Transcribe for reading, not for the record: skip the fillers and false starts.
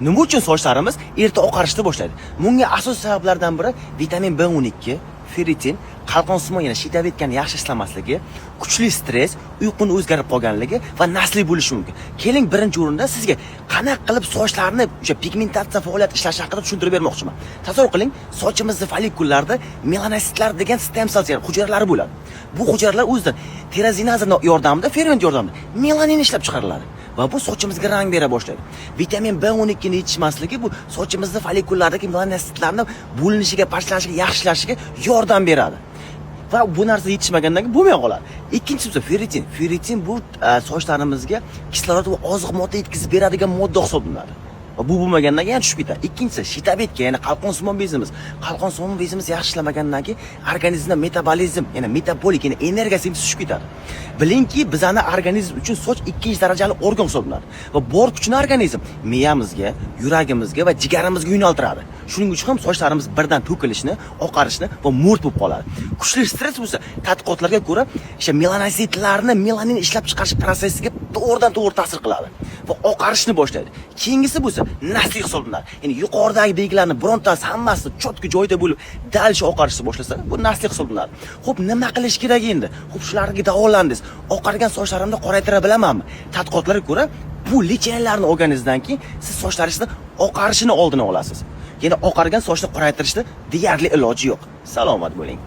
Nima uchun sochlarimiz erta oqarishni boshlaydi? Bunga asosiy sabablardan biri vitamin B12, ferritin, qalqonsimon yana shiddavetgani yaxshi ishlamasligi, kuchli stress, uyquni o'zgarib qolganligi va nasliy bo'lishi mumkin. Keling, birinchi o'rinda sizga qanaqa qilib sochlarni o'sha pigmentatsiya faoliyati ishlashi haqida tushuntirib bermoqchiman. Tasavvur qiling, sochimizda follikullarda melanositlar degan stem cell hujayralari bo'ladi. Bu hujayralar o'zidan tirazinaz yordamida, ferment yordamida melanin ishlab chiqariladi. Va bu sochimizga rang bera boshlaydi. Vitamin B12 ni yetishmasligi bu sochimizda follikullardagi melanositlarning bo'linishiga, parchalanishiga, yaxshilashiga yordam beradi. Va bu narsa yetishmagandan keyin bo'lmay qoladi. Ikkinchisi esa ferritin. Ferritin bu sochlarimizga kislorod va oziq modda yetkazib beradigan modda hisoblanadi. Va bu bo'lmagandan keyin tushib ketadi. Ikkinchisi shitabetka, ya'ni qalqonsimon bezimiz. Qalqonsimon bezimiz yaxshi ishlamagandan keyin organizmda metabolizm, ya'ni metabolik, ya'ni energiyasi tushib ketadi. Bilingki, bizning organizm uchun soch ikkinchi darajali organ hisoblanadi va bor kuchini organizm miyamizga, yuragimizga va jigarimizga yo'naltiradi. Shuning uchun ham sochlarimiz birdan to'kilishni, oqarishni va mo'rt bo'lib qoladi. Kuchli stress bo'lsa, tadqiqotlarga ko'ra, o'sha melanositlarni melanin ishlab chiqarish prosesiga to'g'ridan-to'g'ri ta'sir qiladi va oqarishni boshlaydi. Keyingisi bo'lsa, nasliy hisoblanadi. Ya'ni yuqoridagi belgilarni birontasi hammasi chotki joyda bo'lib, dalcha oqarishni boshlasa, bu nasliy hisoblanadi. Xo'p, nima qilish kerak endi? Xo'p, shularga davolandingiz. Oqargan sochlarimni qoraytira bilamanmi? Tadqiqotlarga ko'ra, bu lechenlarni olganingizdan keyin siz sochlaringizni oqarishini oldini olasiz. Ya'ni oqargan sochni qoraytirishda deyarli iloji yo'q. Salomat bo'ling.